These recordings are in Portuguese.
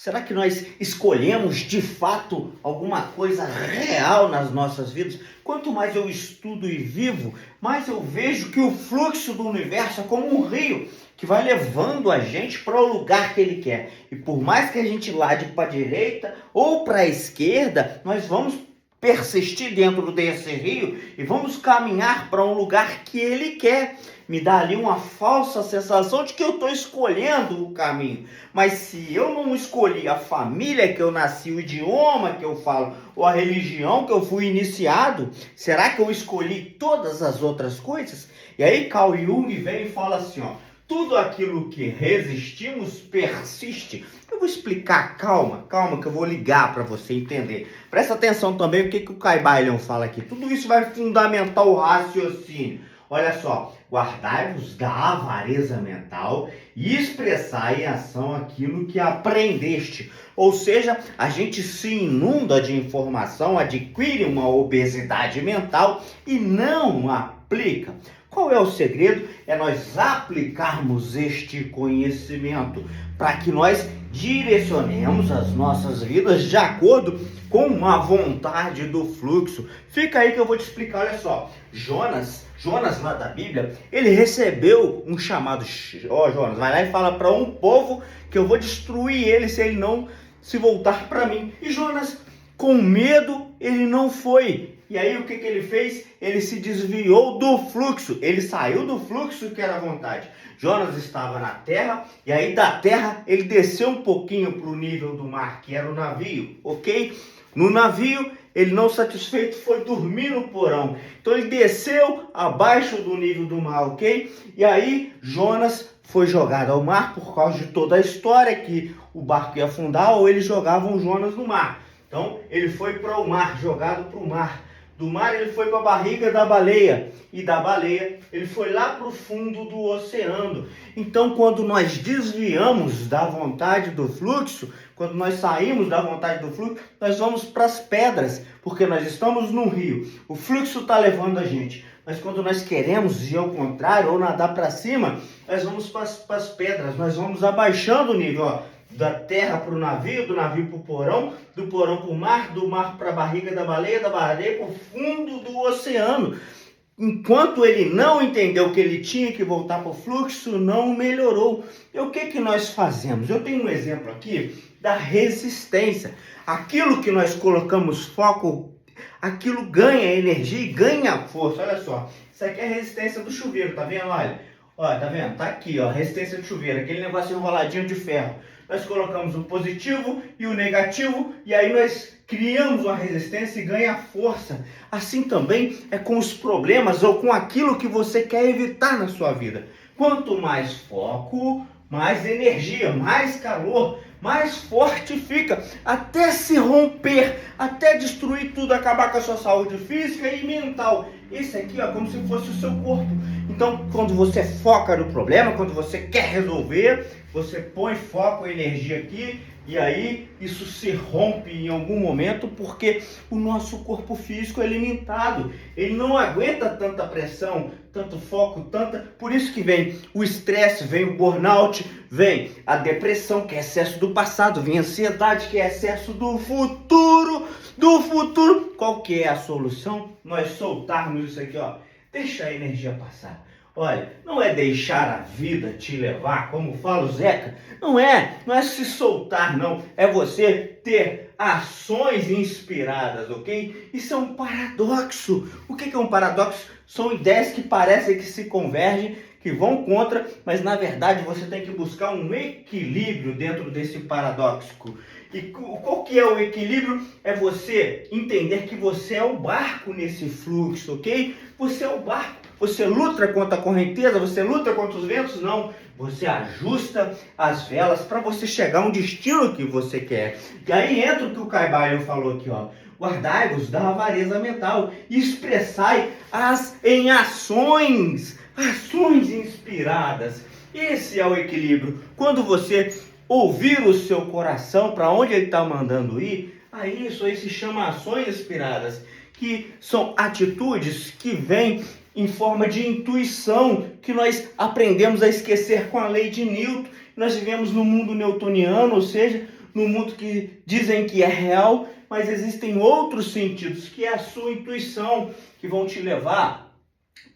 Será que nós escolhemos de fato alguma coisa real nas nossas vidas? Quanto mais eu estudo e vivo, mais eu vejo que o fluxo do universo é como um rio que vai levando a gente para o lugar que ele quer. E por mais que a gente lade para a direita ou para a esquerda, nós vamos persistir dentro desse rio e vamos caminhar para um lugar que ele quer. Me dá ali uma falsa sensação de que eu estou escolhendo o caminho. Mas se eu não escolhi a família que eu nasci, o idioma que eu falo, ou a religião que eu fui iniciado, será que eu escolhi todas as outras coisas? E aí Carl Jung vem e fala assim, ó, tudo aquilo que resistimos persiste. Eu vou explicar, calma que eu vou ligar para você entender. Presta atenção também o que o Caibalion fala aqui. Tudo isso vai fundamentar o raciocínio. Olha só, guardai-vos da avareza mental e expressai em ação aquilo que aprendeste. Ou seja, a gente se inunda de informação, adquire uma obesidade mental e não aplica. Qual é o segredo? É nós aplicarmos este conhecimento para que nós direcionemos as nossas vidas de acordo com a vontade do fluxo. Fica aí que eu vou te explicar, olha só. Jonas lá da Bíblia, ele recebeu um chamado. Ó, Jonas, vai lá e fala para um povo que eu vou destruir ele se ele não se voltar para mim. E Jonas, com medo, ele não foi. E aí o que ele fez? Ele se desviou do fluxo. Ele saiu do fluxo que era a vontade. Jonas estava na terra e aí da terra ele desceu um pouquinho para o nível do mar, que era o navio, ok? No navio, ele não satisfeito foi dormir no porão. Então ele desceu abaixo do nível do mar, ok? E aí Jonas foi jogado ao mar por causa de toda a história que o barco ia afundar ou eles jogavam Jonas no mar. Então ele foi para o mar, jogado para o mar. Do mar ele foi para a barriga da baleia. E da baleia ele foi lá para o fundo do oceano. Então quando nós desviamos da vontade do fluxo, quando nós saímos da vontade do fluxo, nós vamos para as pedras. Porque nós estamos no rio. O fluxo está levando a gente. Mas quando nós queremos ir ao contrário ou nadar para cima, nós vamos para as pedras. Nós vamos abaixando o nível, ó. Da terra para o navio, do navio para o porão, do porão para o mar, do mar para a barriga da baleia para o fundo do oceano. Enquanto ele não entendeu que ele tinha que voltar para o fluxo, não melhorou. E o que nós fazemos? Eu tenho um exemplo aqui da resistência. Aquilo que nós colocamos foco, aquilo ganha energia e ganha força. Olha só, isso aqui é a resistência do chuveiro, tá vendo? Olha, tá vendo? Tá aqui, ó, resistência do chuveiro, aquele negócio enroladinho de ferro. Nós colocamos o positivo e o negativo e aí nós criamos uma resistência e ganha força. Assim também é com os problemas ou com aquilo que você quer evitar na sua vida. Quanto mais foco, mais energia, mais calor, mais forte fica, até se romper, até destruir tudo, acabar com a sua saúde física e mental. Esse aqui, ó, como se fosse o seu corpo. Então, quando você foca no problema, quando você quer resolver, você põe foco e energia aqui, e aí isso se rompe em algum momento, porque o nosso corpo físico é limitado. Ele não aguenta tanta pressão, tanto foco, Por isso que vem o estresse, vem o burnout, vem a depressão, que é excesso do passado, vem a ansiedade, que é excesso do futuro. Qual que é a solução? Nós soltarmos isso aqui, ó. Deixa a energia passar. Olha, não é deixar a vida te levar, como fala o Zeca. Não é se soltar, não. É você ter ações inspiradas, ok? Isso é um paradoxo. O que é um paradoxo? São ideias que parecem que se convergem, que vão contra, mas na verdade você tem que buscar um equilíbrio dentro desse paradoxo. E qual que é o equilíbrio? É você entender que você é o barco nesse fluxo, ok? Você é o barco. Você luta contra a correnteza, você luta contra os ventos? Não. Você ajusta as velas para você chegar a um destino que você quer. E aí entra o que o Caibalion falou aqui, ó. Guardai-vos da avareza mental e expressai em ações inspiradas. Esse é o equilíbrio. Quando você ouvir o seu coração para onde ele está mandando ir, isso aí se chama ações inspiradas, que são atitudes que vêm em forma de intuição, que nós aprendemos a esquecer com a lei de Newton. Nós vivemos no mundo newtoniano, ou seja, no mundo que dizem que é real, mas existem outros sentidos, que é a sua intuição, que vão te levar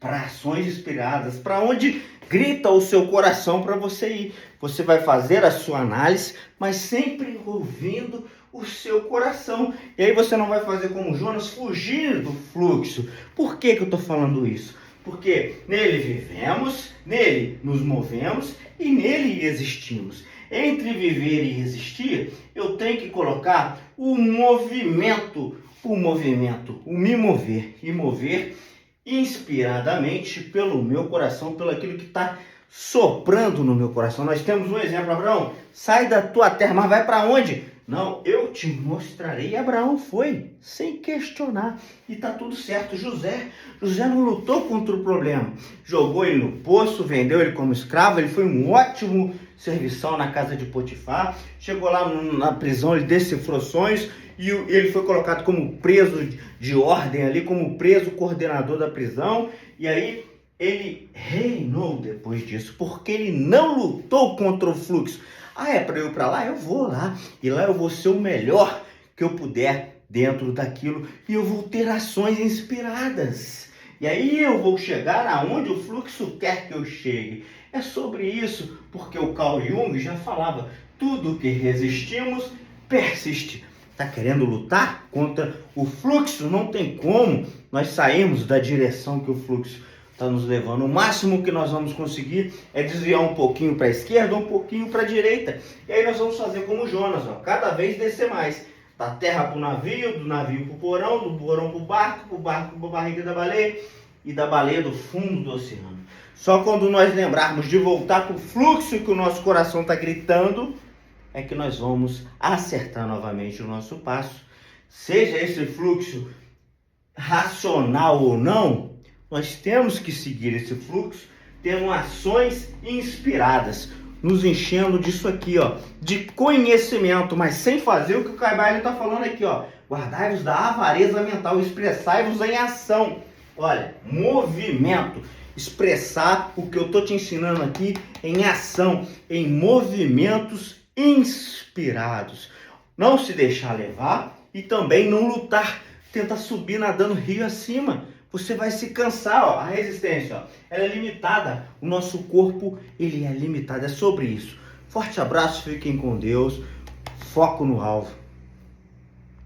para ações inspiradas, para onde grita o seu coração para você ir. Você vai fazer a sua análise, mas sempre ouvindo o seu coração. E aí você não vai fazer como Jonas, fugir do fluxo. Por que eu estou falando isso? Porque nele vivemos, nele nos movemos e nele existimos. Entre viver e existir, eu tenho que colocar o movimento, o me mover e mover inspiradamente pelo meu coração, pelo aquilo que está soprando no meu coração. Nós temos um exemplo, Abraão, sai da tua terra, mas vai para onde? Não, eu te mostrarei. E Abraão foi, sem questionar, e está tudo certo. José não lutou contra o problema, jogou ele no poço, vendeu ele como escravo, ele foi um ótimo serviçal na casa de Potifar, chegou lá na prisão, ele decifrou sonhos, e ele foi colocado como preso de ordem ali, como preso coordenador da prisão, e aí ele reinou depois disso, porque ele não lutou contra o fluxo. Ah, é para eu ir para lá? Eu vou lá, e lá eu vou ser o melhor que eu puder dentro daquilo, e eu vou ter ações inspiradas. E aí eu vou chegar aonde o fluxo quer que eu chegue. É sobre isso, porque o Carl Jung já falava, tudo que resistimos persiste. Está querendo lutar contra o fluxo? Não tem como nós sairmos da direção que o fluxo está nos levando. O máximo que nós vamos conseguir é desviar um pouquinho para a esquerda, um pouquinho para a direita. E aí nós vamos fazer como Jonas, ó, cada vez descer mais. Da terra para o navio, do navio para o porão, do porão para o barco para a barriga da baleia e da baleia do fundo do oceano. Só quando nós lembrarmos de voltar para o fluxo que o nosso coração está gritando, é que nós vamos acertar novamente o nosso passo. Seja esse fluxo racional ou não, nós temos que seguir esse fluxo, tendo ações inspiradas, nos enchendo disso aqui, ó, de conhecimento, mas sem fazer o que o Caibalion está falando aqui, ó. Guardai-vos da avareza mental, expressai-vos em ação. Olha, movimento. Expressar o que eu estou te ensinando aqui em ação, em movimentos inspirados. Não se deixar levar e também não lutar. Tenta subir nadando rio acima. Você vai se cansar, ó. A resistência, ó, ela é limitada. O nosso corpo, ele é limitado. É sobre isso. Forte abraço, fiquem com Deus. Foco no alvo.